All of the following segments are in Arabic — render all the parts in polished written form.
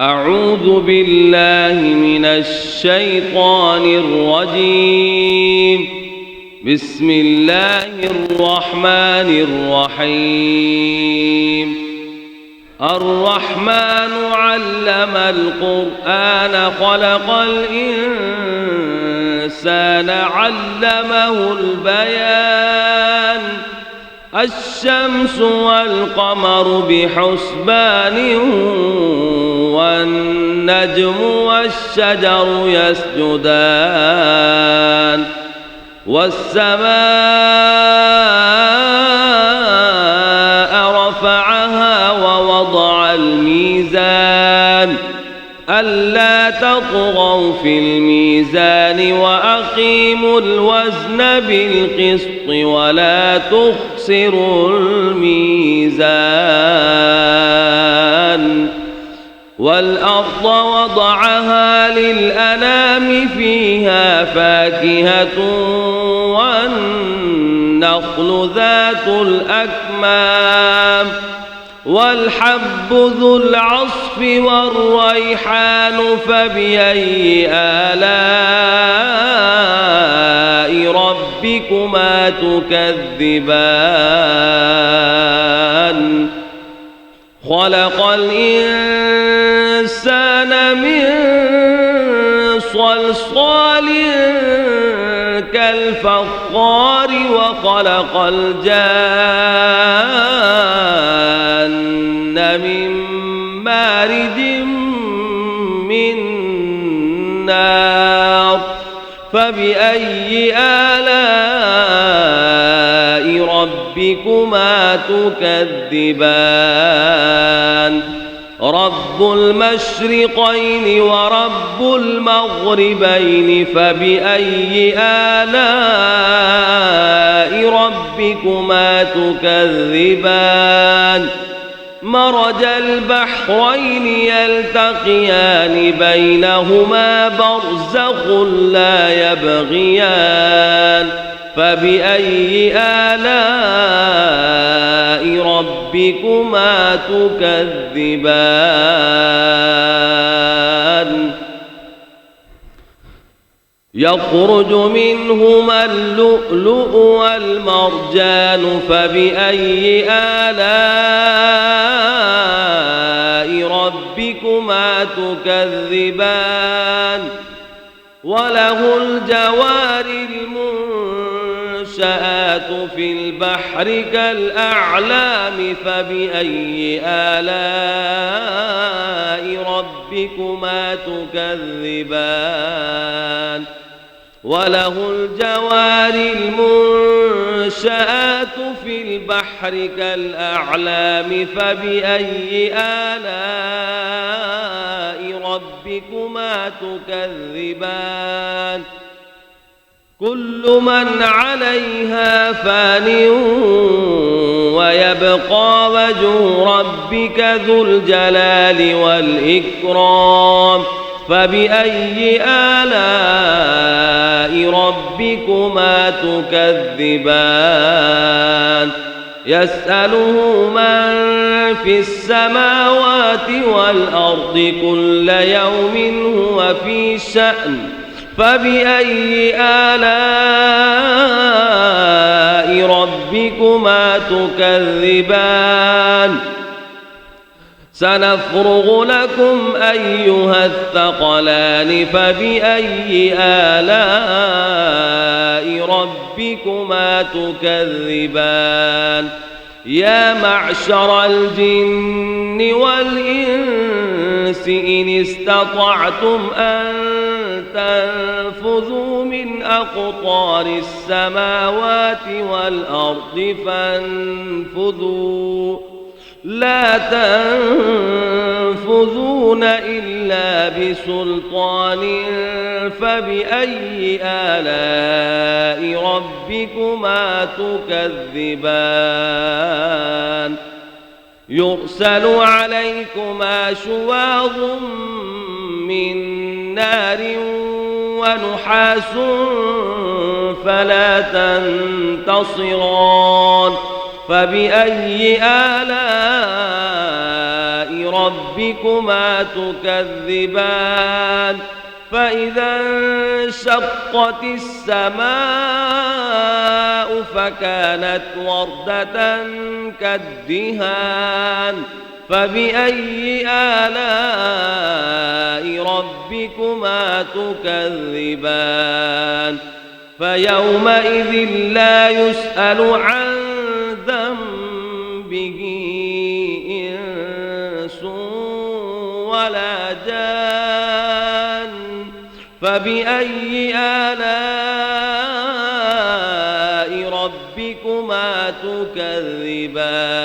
أعوذ بالله من الشيطان الرجيم. بسم الله الرحمن الرحيم. الرحمن علم القرآن خلق الإنسان علمه البيان. الشمس والقمر بحسبان والنجم والشجر يسجدان والسماء رفعها ووضع الميزان ألا تطغوا في الميزان وأقيموا الوزن بالقسط ولا تخسروا الميزان. والأرض وضعها للأنام فيها فاكهة والنخل ذات الأكمام والحب ذو العصف والريحان فبأي آلاء ربكما تكذبان. خلق الإنسان من صلصال كالفخار وخلق الجان من مارج من نار فبأي آلاء ربكما تكذبان. رب المشرقين ورب المغربين فبأي آلاء ربكما تكذبان. مرج البحرين يلتقيان بينهما برزخ لا يبغيان فبأي آلاء ربكما تكذبان. يخرج منهما اللؤلؤ والمرجان فبأي آلاء ربكما تكذبان. وله الجوار المنشآت في البحر كالأعلام فبأي آلاء ربكما تكذبان. وله الجوار المنشآت في البحر كالأعلام فبأي آلاء ربكما تكذبان. كل من عليها فان ويبقى وجه ربك ذو الجلال والإكرام فبأي آلاء ربكما تكذبان. يسأله من في السماوات والأرض كل يوم هو في شأن فبأي آلاء ربكما تكذبان. سنفرغ لكم أيها الثقلان فبأي آلاء ربكما تكذبان. يا معشر الجن والإنس إن استطعتم أن تنفذوا من أقطار السماوات والأرض فانفذوا لا تنفذون إلا بسلطان فبأي آلاء ربكما تكذبان. يرسل عليكما شواظ من نار ونحاس فلا تنتصران فبأي آلاء ربكما تكذبان فإذا انشقت السماء فكانت وردة كالدهان فبأي آلاء ربكما تكذبان فيومئذ لا يسأل عن ذنبه إنس ولا جان فبأي آلاء ربكما تكذبان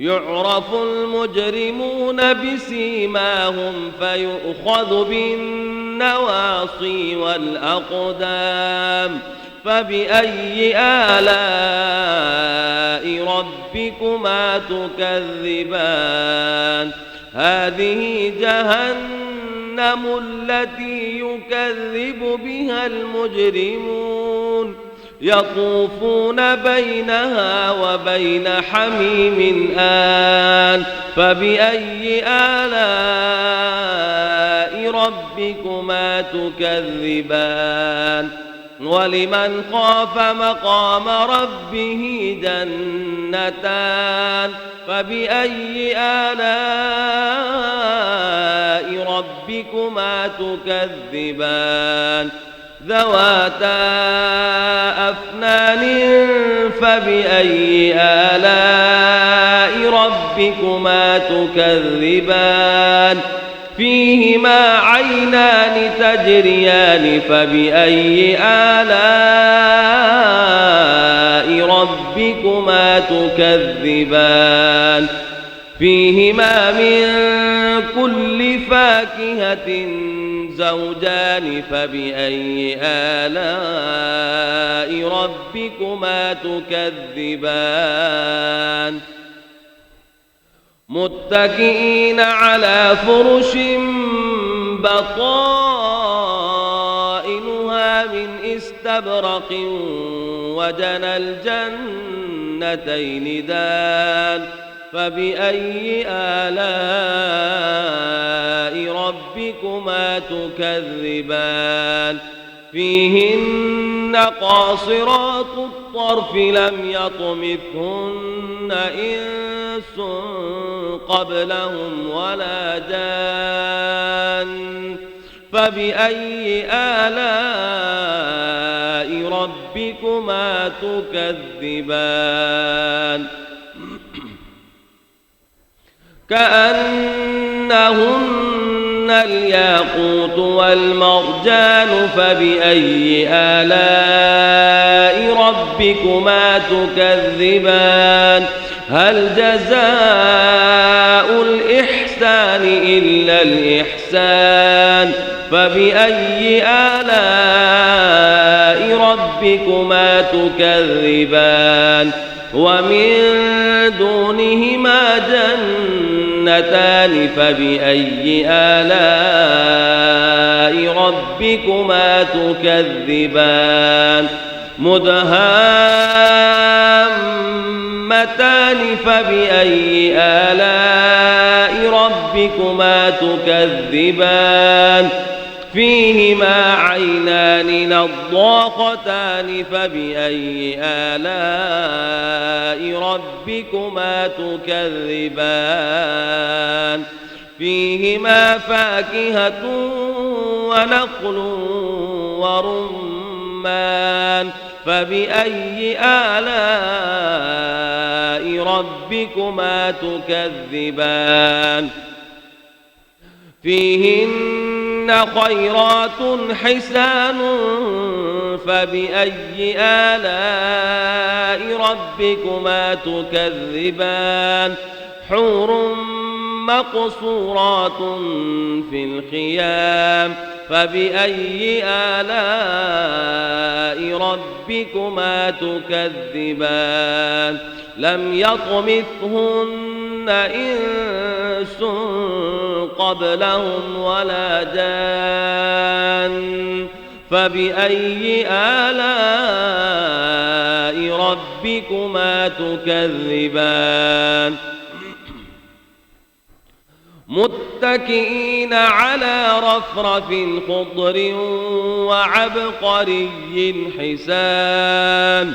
يعرف المجرمون بسيماهم فيؤخذ بالنواصي والأقدام فبأي آلاء ربكما تكذبان هذه جهنم التي يكذب بها المجرمون يطوفون بينها وبين حميم آن فبأي آلاء ربكما تكذبان ولمن خاف مقام ربه جنتان فبأي آلاء ربكما تكذبان ذواتا أفنان فبأي آلاء ربكما تكذبان فيهما عينان تجريان فبأي آلاء ربكما تكذبان فيهما من كل فاكهة زوجان فبأي آلاء ربكما تكذبان متكئين على فرش بطائنها من استبرق وجنى الجنتين دان فبأي آلاء ربكما تكذبان فيهن قاصرات الطرف لم يطمثهن إنس قبلهم ولا جان فبأي آلاء ربكما تكذبان كأنهن الياقوت والمرجان فبأي آلاء ربكما تكذبان هل جزاء الإحسان إلا الإحسان فبأي آلاء ربكما تكذبان ومن دونهما جنتان فبأي آلاء ربكما تكذبان مدهامتان فبأي آلاء ربكما تكذبان فيهما عينان نضاختان فبأي آلاء ربكما تكذبان فيهما فاكهة ونخل ورمان فبأي آلاء ربكما تكذبان فيهن خيرات حسان فبأي آلاء ربكما تكذبان حور مقصورات في الخيام فبأي آلاء ربكما تكذبان لم يطمثهن إنس قبلهم ولا جان فبأي آلاء ربكما تكذبان متكئين على رفرف خضر وعبقري حسان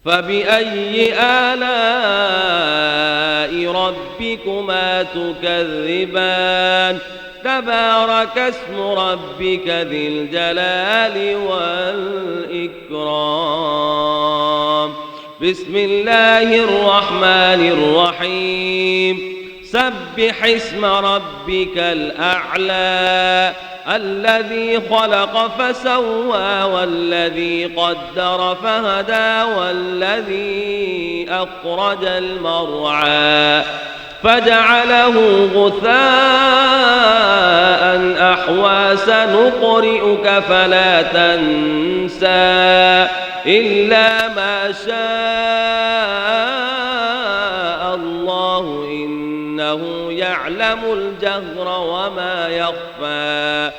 فبأي آلاء ربكما تكذبان تبارك اسم ربك ذي الجلال والإكرام بسم الله الرحمن الرحيم سبح اسم ربك الأعلى الذي خلق فسوى والذي قدر فهدى والذي أخرج المرعى فجعله غثاء أحوى سنقرئك فلا تنسى إلا ما شاء الله إنه يعلم الجهر وما يخفى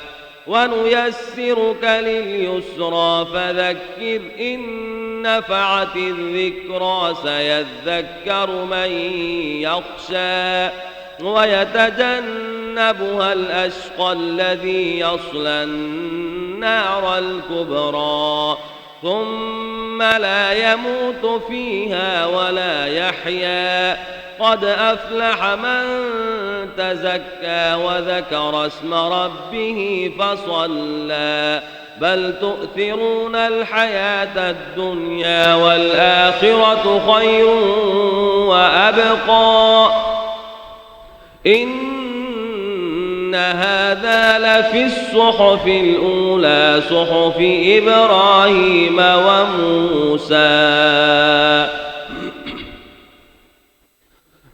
ونيسرك لليسرى فذكر إن نفعت الذكرى سيذكر من يخشى ويتجنبها الأشقى الذي يصلى النار الكبرى ثم لا يموت فيها ولا يحيا قد أفلح من تزكى وذكر اسم ربه فصلى بل تؤثرون الحياة الدنيا والآخرة خير وأبقى إن هذا لفي الصحف الأولى صحف إبراهيم وموسى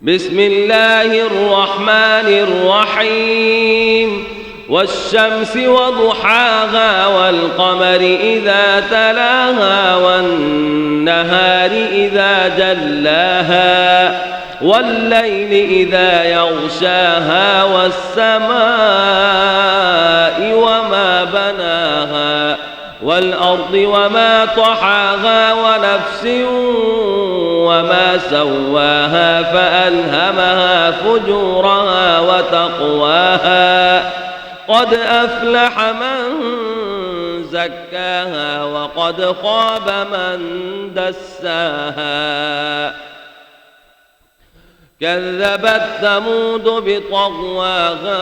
بسم الله الرحمن الرحيم والشمس وضحاها والقمر إذا تلاها والنهار إذا جلاها والليل إذا يغشاها والسماء وما بناها والأرض وما طحاها ونفس وما سواها فألهمها فجورها وتقواها قد أفلح من زكاها وقد خاب من دساها كذبت ثمود بطغواها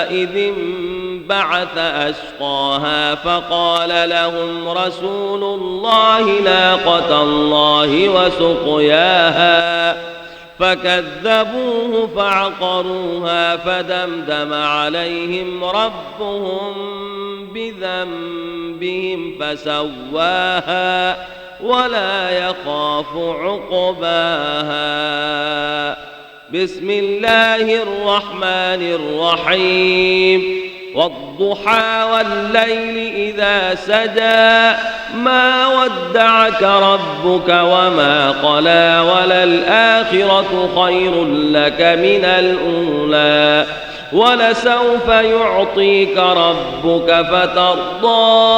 إذ انبعث أشقاها فقال لهم رسول الله ناقة الله وسقياها فكذبوه فعقروها فدمدم عليهم ربهم بذنبهم فسواها ولا يخاف عقباها بسم الله الرحمن الرحيم والضحى والليل إذا سجى ما ودعك ربك وما قلى وللآخرة خير لك من الأولى ولسوف يعطيك ربك فترضى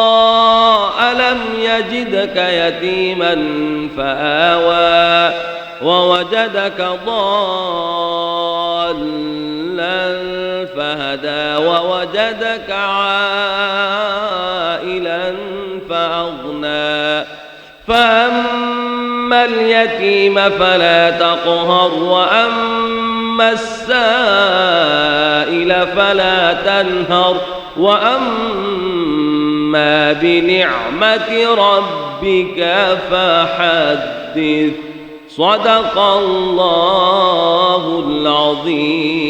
ألم يجدك يتيما فآوى ووجدك ضالا فهدى ووجدك عائلا فأغنى فأما اليتيم فلا تقهر وأما السائل فلا تنهر وأما بنعمة ربك فحدث صدق الله العظيم